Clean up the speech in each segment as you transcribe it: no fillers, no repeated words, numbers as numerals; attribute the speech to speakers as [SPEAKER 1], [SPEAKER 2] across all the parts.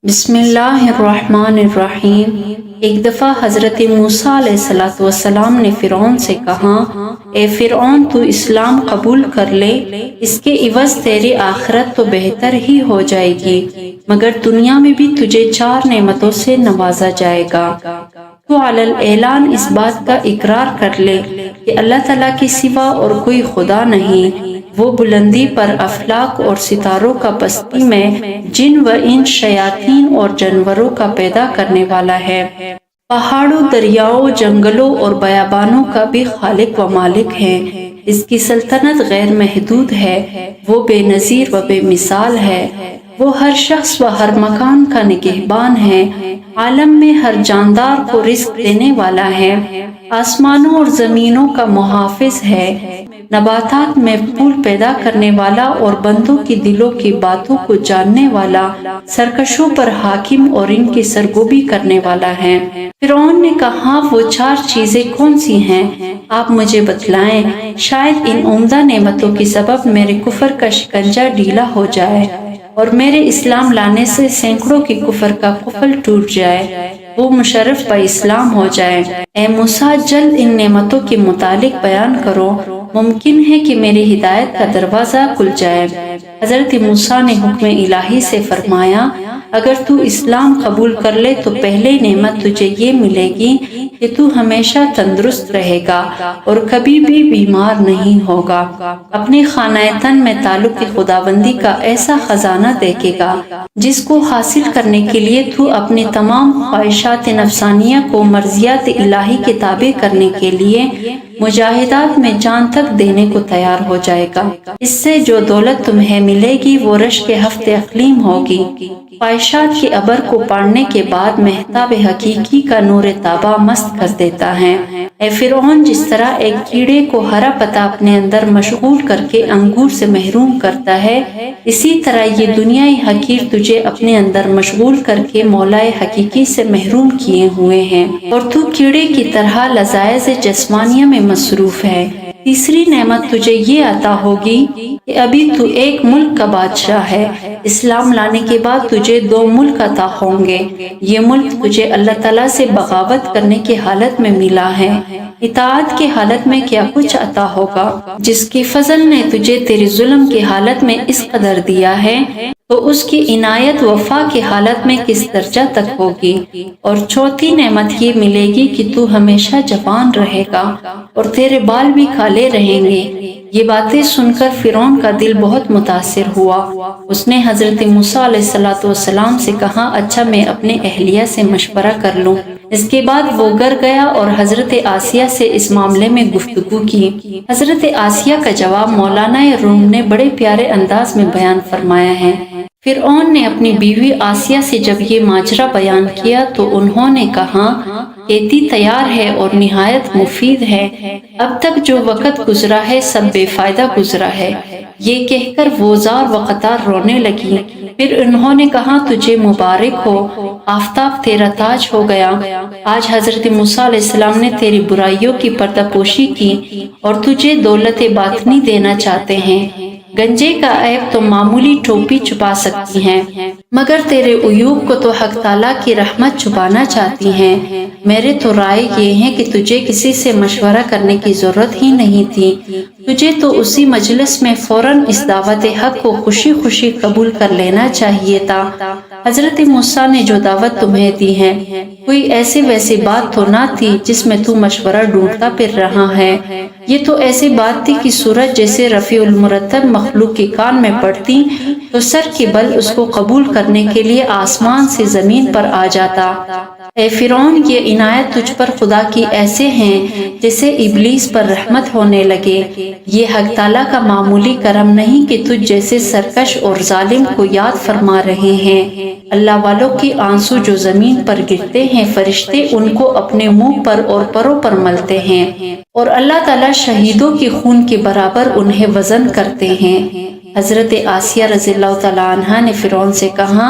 [SPEAKER 1] بسم اللہ الرحمن الرحیم۔ ایک دفعہ حضرت موسیٰ علیہ السلام نے فرعون سے کہا، اے فرعون، تو اسلام قبول کر لے، اس کے عوض تیری آخرت تو بہتر ہی ہو جائے گی، مگر دنیا میں بھی تجھے 4 نعمتوں سے نوازا جائے گا۔ تو علی الاعلان اس بات کا اقرار کر لے کہ اللہ تعالیٰ کے سوا اور کوئی خدا نہیں، وہ بلندی پر افلاک اور ستاروں کا پستی میں جن و انس، شیاطین اور جانوروں کا پیدا کرنے والا ہے، پہاڑوں، دریاؤں، جنگلوں اور بیابانوں کا بھی خالق و مالک ہے۔ اس کی سلطنت غیر محدود ہے، وہ بے نظیر و بے مثال ہے، وہ ہر شخص و ہر مکان کا نگہبان ہے، عالم میں ہر جاندار کو رزق دینے والا ہے، آسمانوں اور زمینوں کا محافظ ہے، نباتات میں پھول پیدا کرنے والا اور بندوں کی دلوں کی باتوں کو جاننے والا، سرکشوں پر حاکم اور ان کی سرگوبی کرنے والا ہے۔ فرعون نے کہا، وہ 4 چیزیں کون سی ہیں؟ آپ مجھے بتلائیں، شاید ان عمدہ نعمتوں کی سبب میرے کفر کا شکنجہ ڈھیلا ہو جائے اور میرے اسلام لانے سے سینکڑوں کی کفر کا قفل ٹوٹ جائے، وہ مشرف با اسلام ہو جائے۔ اے موسیٰ، جلد ان نعمتوں کے متعلق بیان کرو، ممکن ہے کہ میری ہدایت کا دروازہ کھل جائے۔ حضرت موسیٰ نے حکم الہی سے فرمایا، اگر تو اسلام قبول کر لے تو پہلی نعمت تجھے یہ ملے گی کہ تو ہمیشہ تندرست رہے گا اور کبھی بھی بیمار نہیں ہوگا، اپنے خانہ تن میں تعلق خداوندی کا ایسا خزانہ دیکھے گا جس کو حاصل کرنے کے لیے تو اپنی تمام خواہشات نفسانیہ کو مرضیات الہی کے تابع کرنے کے لیے مجاہدات میں جان تک دینے کو تیار ہو جائے گا۔ اس سے جو دولت تمہیں ملے گی وہ رشک ہفت اقلیم ہوگی۔ خواہشات کے ابر کو پاڑنے کے بعد مہتاب حقیقی کا نور تابہ مست کر دیتا ہے۔ اے فرعون، جس طرح ایک کیڑے کو ہرا پتا اپنے اندر مشغول کر کے انگور سے محروم کرتا ہے، اسی طرح یہ دنیای حقیر تجھے اپنے اندر مشغول کر کے مولائے حقیقی سے محروم کیے ہوئے ہیں اور تو کیڑے کی طرح لذائذ جسمانیہ میں مصروف ہے۔ تیسری نعمت تجھے یہ عطا ہوگی کہ ابھی تو ایک ملک کا بادشاہ ہے، اسلام لانے کے بعد تجھے 2 ملک عطا ہوں گے۔ یہ ملک تجھے اللہ تعالیٰ سے بغاوت کرنے کی حالت میں ملا ہے، اطاعت کی حالت میں کیا کچھ عطا ہوگا، جس کی فضل نے تجھے تیری ظلم کی حالت میں اس قدر دیا ہے تو اس کی عنایت وفا کی حالت میں کس درجہ تک ہوگی۔ اور چوتھی نعمت یہ ملے گی کہ تو ہمیشہ جوان رہے گا اور تیرے بال بھی کالے رہیں گے۔ یہ باتیں سن کر فرعون کا دل بہت متاثر ہوا۔ اس نے حضرت موسیٰ علیہ السلام سے کہا، اچھا میں اپنے اہلیہ سے مشورہ کر لوں۔ اس کے بعد وہ گھر گیا اور حضرت آسیہ سے اس معاملے میں گفتگو کی۔ حضرت آسیہ کا جواب مولانا روم نے بڑے پیارے انداز میں بیان فرمایا ہے۔ فرعون نے اپنی بیوی آسیہ سے جب یہ ماجرا بیان کیا تو انہوں نے کہا، کھیتی تیار ہے اور نہایت مفید ہے، اب تک جو وقت گزرا ہے سب بے فائدہ گزرا ہے۔ یہ کہہ کر وہ زار و قطار رونے لگی۔ پھر انہوں نے کہا، تجھے مبارک ہو، آفتاب تیرا تاج ہو گیا، آج حضرت موسیٰ علیہ السلام نے تیری برائیوں کی پردہ پوشی کی اور تجھے دولت باطنی دینا چاہتے ہیں۔ گنجے کا عیب تو معمولی ٹوپی چھپا سکتی ہیں، مگر تیرے عیوب کو تو حق تعالیٰ کی رحمت چھپانا چاہتی ہیں۔ میرے تو رائے یہ ہے کہ تجھے کسی سے مشورہ کرنے کی ضرورت ہی نہیں تھی، تجھے تو اسی مجلس میں فوراً اس دعوت حق کو خوشی خوشی قبول کر لینا چاہیے تھا۔ حضرت موسیٰ نے جو دعوت تمہیں دی ہے کوئی ایسی ویسی بات تو نہ تھی جس میں تو مشورہ ڈھونڈتا پھر رہا ہے، یہ تو ایسی بات تھی کہ سورج جیسے رفیع المرتب مخلوق کے کان میں پڑتی تو سر کے بل اس کو قبول کرنے کے لیے آسمان سے زمین پر آ جاتا۔ اے فرعون، یہ عنایت تجھ پر خدا کی ایسے ہیں جیسے ابلیس پر رحمت ہونے لگے۔ یہ حق تعالیٰ کا معمولی کرم نہیں کہ تجھ جیسے سرکش اور ظالم کو یاد فرما رہے ہیں۔ اللہ والوں کے آنسو جو زمین پر گرتے ہیں، فرشتے ان کو اپنے منہ پر اور پروں پر ملتے ہیں اور اللہ تعالیٰ شہیدوں کے خون کے برابر انہیں وزن کرتے ہیں۔ حضرت آسیہ رضی اللہ تعالیٰ عنہ نے فرعون سے کہا،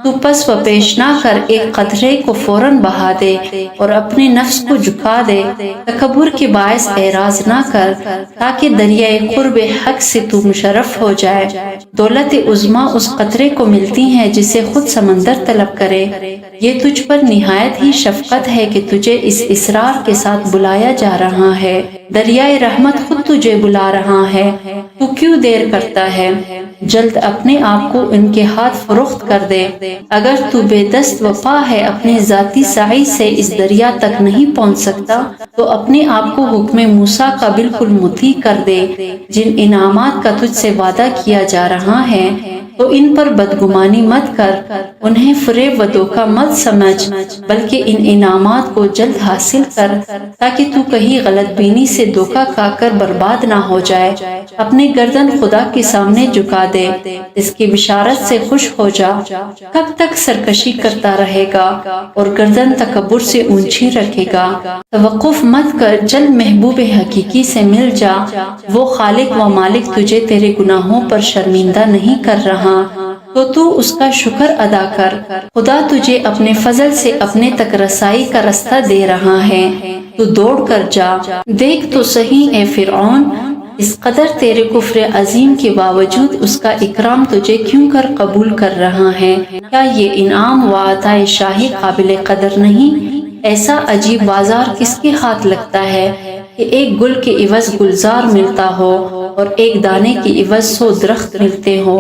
[SPEAKER 1] تو پس و پیش نہ کر، ایک قطرے کو فوراً بہا دے اور اپنے نفس کو جھکا دے، تکبر کے باعث اعراض نہ کر، تاکہ دریائے قرب حق سے تو مشرف ہو جائے۔ دولت عظمیٰ اس قطرے کو ملتی ہے جسے خود سمندر طلب کرے۔ یہ تجھ پر نہایت ہی شفقت ہے کہ تجھے اس اصرار کے ساتھ بلایا جا رہا ہے، دریائے رحمت خود تجھے بلا رہا ہے، تو کیوں دیر کرتا ہے؟ جلد اپنے آپ کو ان کے ہاتھ فروخت کر دے۔ اگر تو بے دست و پا ہے، اپنے ذاتی سعی سے اس دریا تک نہیں پہنچ سکتا، تو اپنے آپ کو حکم موسیٰ کا بالکل مطیع کر دے۔ جن انعامات کا تجھ سے وعدہ کیا جا رہا ہے تو ان پر بدگمانی مت کر، انہیں فریب و دھوکہ مت سمجھ، بلکہ ان انعامات کو جلد حاصل کر تاکہ تو کہیں غلط بینی سے دھوکہ کھا کر برباد نہ ہو جائے۔ اپنے گردن خدا کے سامنے جھکا دے، اس کی بشارت سے خوش ہو جا۔ کب تک سرکشی کرتا رہے گا اور گردن تکبر سے اونچی رکھے گا؟ توقف مت کر، جلد محبوب حقیقی سے مل جا۔ وہ خالق و مالک تجھے تیرے گناہوں پر شرمندہ نہیں کر رہا، تو اس کا شکر ادا کر۔ خدا تجھے اپنے فضل سے اپنے تک رسائی کا رستہ دے رہا ہے، تو دوڑ کر جا۔ دیکھ تو صحیح اے فرعون، اس قدر تیرے کفر عظیم کے باوجود اس کا اکرام تجھے کیوں کر قبول کر رہا ہے؟ کیا یہ انعام و عطائے شاہی قابل قدر نہیں؟ ایسا عجیب بازار کس کے ہاتھ لگتا ہے کہ ایک گل کے عوض گلزار ملتا ہو اور ایک دانے کے عوض 100 درخت ملتے ہو۔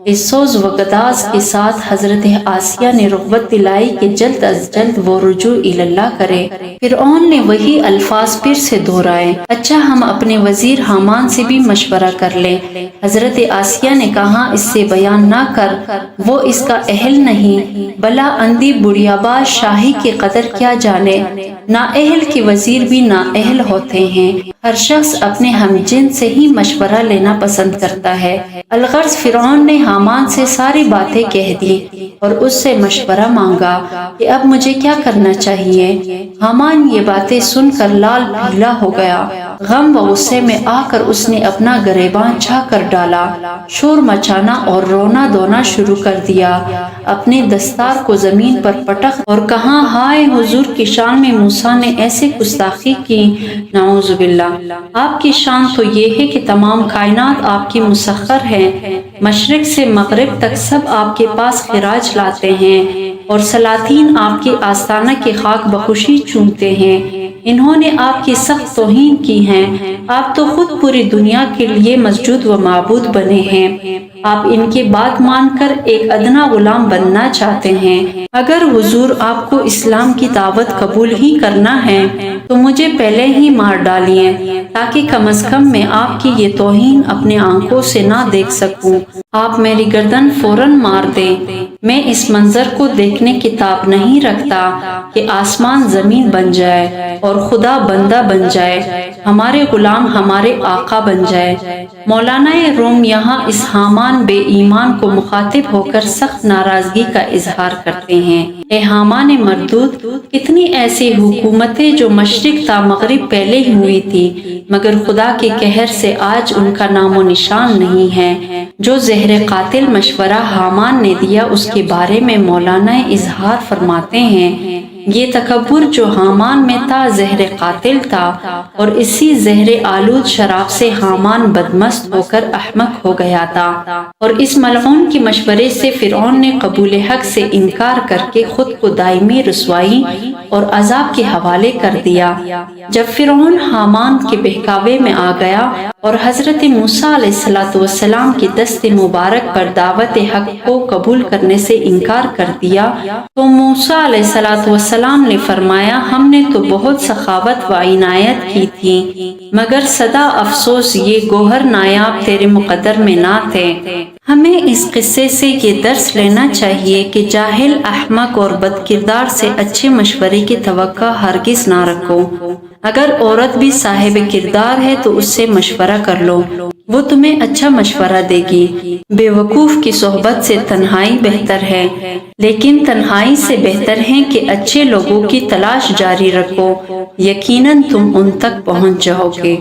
[SPEAKER 1] اس سوز و گداز کے ساتھ حضرت آسیہ نے رغبت دلائی کہ جلد از جلد وہ رجوع اللہ کرے۔ فرعون نے وہی الفاظ پھر سے دہرائے، اچھا ہم اپنے وزیر حامان سے بھی مشورہ کر لیں۔ حضرت آسیہ نے کہا، اس سے بیان نہ کر، وہ اس کا اہل نہیں، بلا اندھی بڑیاباز شاہی کے قدر کیا جانے۔ نااہل کے وزیر بھی نااہل ہوتے ہیں، ہر شخص اپنے ہم جن سے ہی مشورہ لینا پسند کرتا ہے۔ الغرض فرعون نے حامان سے ساری باتیں کہہ دی اور اس سے مشورہ مانگا کہ اب مجھے کیا کرنا چاہیے۔ حامان یہ باتیں سن کر لال پیلا ہو گیا، غم و غصے میں آ کر اس نے اپنا گریباں چھا کر ڈالا، شور مچانا اور رونا دھونا شروع کر دیا، اپنے دستار کو زمین پر پٹک اور کہا، ہائے حضور کی شان میں موسیٰ نے ایسے گستاخی کی، نعوذ باللہ۔ آپ کی شان تو یہ ہے کہ تمام کائنات آپ کی مسخر ہے، مشرق سے مغرب تک سب آپ کے پاس خراج لاتے ہیں اور سلاطین آپ کے آستانہ کی خاک بخوشی چومتے ہیں۔ انہوں نے آپ کی سخت توہین کی ہے، آپ تو خود پوری دنیا کے لیے مسجود و معبود بنے ہیں، آپ ان کی بات مان کر ایک ادنا غلام بننا چاہتے ہیں۔ اگر حضور آپ کو اسلام کی دعوت قبول ہی کرنا ہے تو مجھے پہلے ہی مار ڈالیے، تاکہ کم از کم میں آپ کی یہ توہین اپنے آنکھوں سے نہ دیکھ سکوں۔ آپ میری گردن فوراً مار دیں، میں اس منظر کو دیکھنے کی تاب نہیں رکھتا کہ آسمان زمین بن جائے اور خدا بندہ بن جائے، ہمارے غلام ہمارے آقا بن جائے۔ مولانا روم یہاں اس حامان بے ایمان کو مخاطب ہو کر سخت ناراضگی کا اظہار کرتے ہیں۔ اے حامان مردود، کتنی ایسی حکومتیں جو مشرق تا مغرب پہلے ہی ہوئی تھی، مگر خدا کے قہر سے آج ان کا نام و نشان نہیں ہے۔ جو زہر قاتل مشورہ حامان نے دیا اس کے بارے میں مولانا اظہار فرماتے ہیں، یہ تکبر جو حامان میں تھا زہر قاتل تھا، اور اسی زہر آلود شراب سے حامان بدمست ہو کر احمق ہو گیا تھا، اور اس ملعون کے مشورے سے فرعون نے قبول حق سے انکار کر کے خود کو دائمی رسوائی اور عذاب کے حوالے کر دیا۔ جب فرعون حامان کے بہکاوے میں آ گیا اور حضرت موسیٰ علیہ السلام کی دست مبارک پر دعوت حق کو قبول کرنے سے انکار کر دیا، تو موسیٰ علیہ السلام نے فرمایا، ہم نے تو بہت سخاوت و عنایت کی تھی، مگر صدا افسوس یہ گوہر نایاب تیرے مقدر میں نہ تھے۔ ہمیں اس قصے سے یہ درس لینا چاہیے کہ جاہل، احمق اور بد کردار سے اچھے مشورے کی توقع ہرگز نہ رکھو۔ اگر عورت بھی صاحب کردار ہے تو اس سے مشورہ کر لو، وہ تمہیں اچھا مشورہ دے گی۔ بے وقوف کی صحبت سے تنہائی بہتر ہے، لیکن تنہائی سے بہتر ہے کہ اچھے لوگوں کی تلاش جاری رکھو، یقیناً تم ان تک پہنچ جاؤ گے۔